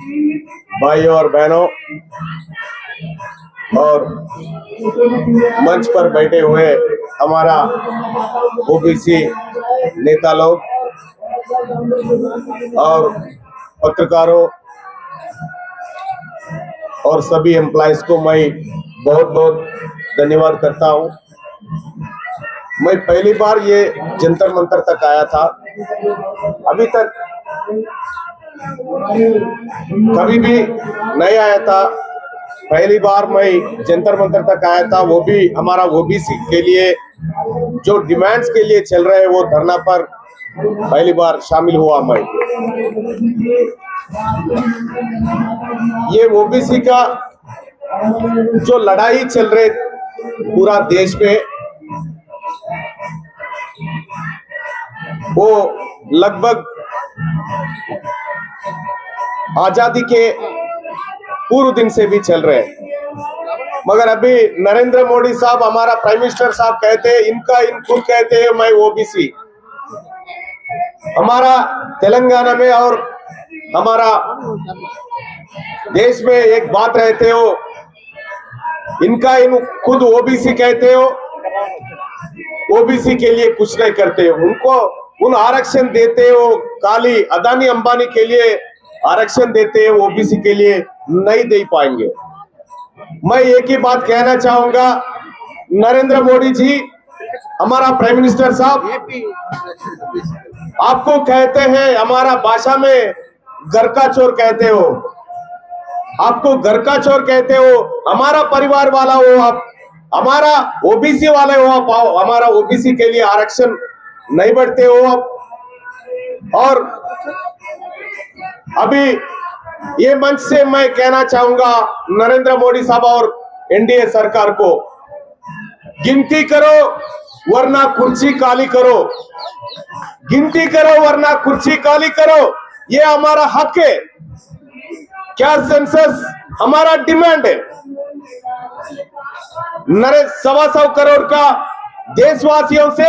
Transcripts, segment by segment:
भाइयों और बहनों और मंच पर बैठे हुए हमारा ओबीसी नेता लोग और पत्रकारों और सभी एम्प्लॉइज को मैं बहुत बहुत धन्यवाद करता हूं। मैं पहली बार ये जंतर मंतर तक आया था, अभी तक कभी भी नहीं आया था। पहली बार मैं जंतर मंतर तक आया था, वो भी हमारा ओबीसी के लिए जो डिमांड्स के लिए चल रहे हैं वो धरना पर पहली बार शामिल हुआ मैं। ये ओबीसी का जो लड़ाई चल रही पूरा देश में, वो लगभग आजादी के पूर्व दिन से भी चल रहे हैं। मगर अभी नरेंद्र मोदी साहब, हमारा प्राइम मिनिस्टर साहब कहते हैं, इनको कहते हैं मैं ओबीसी। हमारा तेलंगाना में और हमारा देश में एक बात रहते हो, इन खुद ओबीसी कहते हो, ओबीसी के लिए कुछ नहीं करते हो। उनको उन आरक्षण देते हो, काली अदानी अंबानी के लिए आरक्षण देते हो, ओबीसी के लिए नहीं दे पाएंगे। मैं एक ही बात कहना चाहूंगा, नरेंद्र मोदी जी, हमारा प्राइम मिनिस्टर साहब, आपको कहते हैं, हमारा भाषा में घर का चोर कहते हो, आपको घर का चोर कहते हो। हमारा परिवार वाला हो आप, हमारा ओबीसी वाले हो आप, हमारा ओबीसी के लिए आरक्षण नहीं बढ़ते हो आप। और अभी ये मंच से मैं कहना चाहूंगा नरेंद्र मोदी साहब और एनडीए सरकार को, गिनती करो वरना कुर्सी काली करो, गिनती करो वरना कुर्सी काली करो। ये हमारा हक है, क्या सेंसस हमारा डिमांड है। 125 करोड़ का देशवासियों से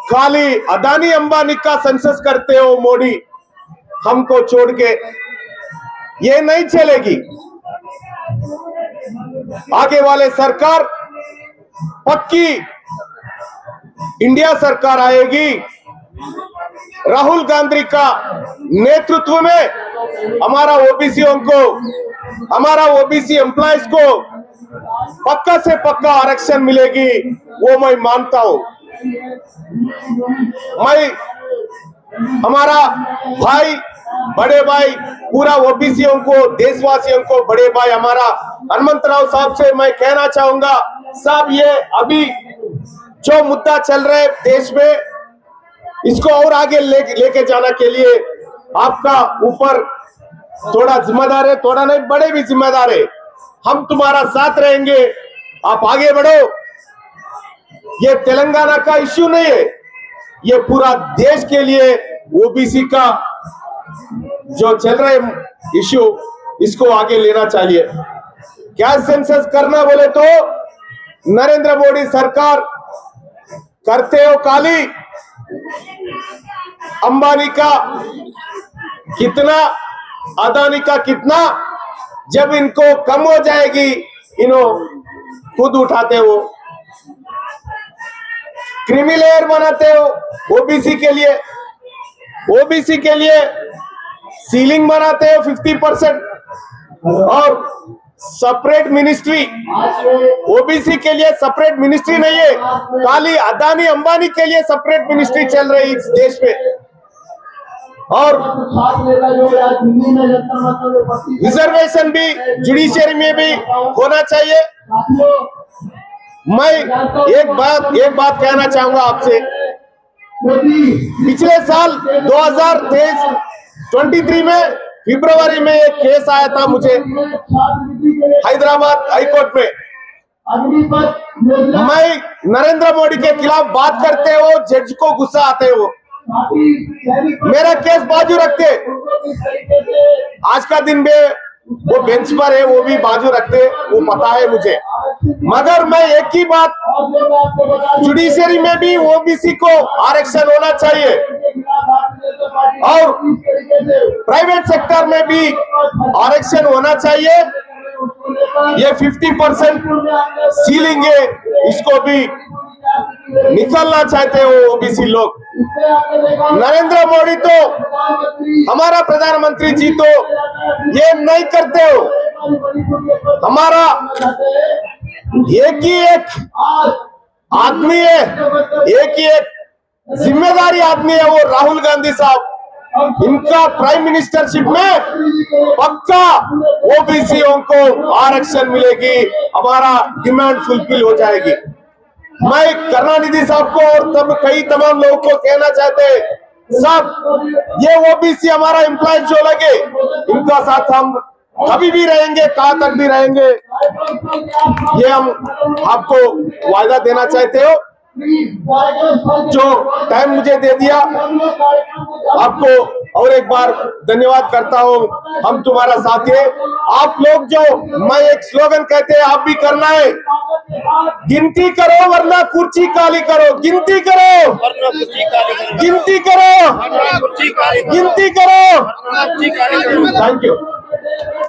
खाली अदानी अंबानी का सेंसस करते हो मोदी, हमको छोड़ के। ये नहीं चलेगी। आगे वाले सरकार पक्की इंडिया सरकार आएगी, राहुल गांधी का नेतृत्व में हमारा ओबीसीओं को, हमारा ओबीसी एम्प्लॉइज को पक्का से पक्का आरक्षण मिलेगी, वो मैं मानता हूं। मैं हमारा भाई, बड़े भाई, पूरा ओबीसीओं को, देशवासियों को, बड़े भाई हमारा हनुमंतराव साहब से मैं कहना चाहूंगा, साहब ये अभी जो मुद्दा चल रहा है देश में, इसको और आगे लेके जाने के लिए आपका ऊपर थोड़ा जिम्मेदार है, थोड़ा नहीं बड़े भी जिम्मेदार है। हम तुम्हारा साथ रहेंगे, आप आगे बढ़ो। ये तेलंगाना का इश्यू नहीं है, ये पूरा देश के लिए ओबीसी का जो चल रहा है इश्यू, इसको आगे लेना चाहिए। क्या सेंसस करना बोले तो नरेंद्र मोदी सरकार करते हो काली, अंबानी का कितना, अदानी का कितना, जब इनको कम हो जाएगी इन्हों खुद उठाते हो। क्रीमी लेयर बनाते हो ओबीसी के लिए, ओबीसी के लिए सीलिंग बनाते हो 50% और सेपरेट मिनिस्ट्री, ओबीसी के लिए सेपरेट मिनिस्ट्री नहीं है, खाली अदानी अंबानी के लिए सेपरेट मिनिस्ट्री चल रही है इस देश में। और रिजर्वेशन भी जुडिशियरी में भी होना चाहिए। मैं एक बात कहना चाहूंगा आपसे, पिछले साल 2023 में फरवरी में एक केस आया था मुझे हैदराबाद हाईकोर्ट में। मैं नरेंद्र मोदी के खिलाफ बात करते हो, जज को गुस्सा आते हो, मेरा केस बाजू रखते। आज का दिन में वो बेंच पर है, वो भी बाजू रखते, वो पता है मुझे। मगर मैं एक ही बात, जुडिशरी में भी ओबीसी को आरक्षण होना चाहिए। और प्राइवेट सेक्टर में भी आरक्षण होना चाहिए। ये 50% सीलिंग है, इसको भी निकालना चाहते हो ओबीसी लोग। नरेंद्र मोदी तो, हमारा प्रधानमंत्री जी तो ये नहीं करते हो। हमारा एक ही एक आदमी है, एक ही एक जिम्मेदारी आदमी है, वो राहुल गांधी साहब। इनका प्राइम मिनिस्टरशिप में पक्का ओबीसीओ को आरक्षण मिलेगी, हमारा डिमांड फुलफिल हो जाएगी। मैं करुणानिधि साहब को और कई तमाम लोगों को कहना चाहते हैं, सब ये ओबीसी हमारा एम्प्लॉय जो लगे, इनका साथ हम कभी भी रहेंगे, कहां तक भी रहेंगे, ये हम आपको वायदा देना चाहते हो। जो टाइम मुझे दे दिया, आपको और एक बार धन्यवाद करता हूं। हम तुम्हारा साथी है। आप लोग जो, मैं एक स्लोगन कहते हैं, आप भी करना है, गिनती करो वरना कुर्सी काली करो, गिनती करो वरना कुर्सी काली करो, गिनती करो, गिनती करो। Thank you.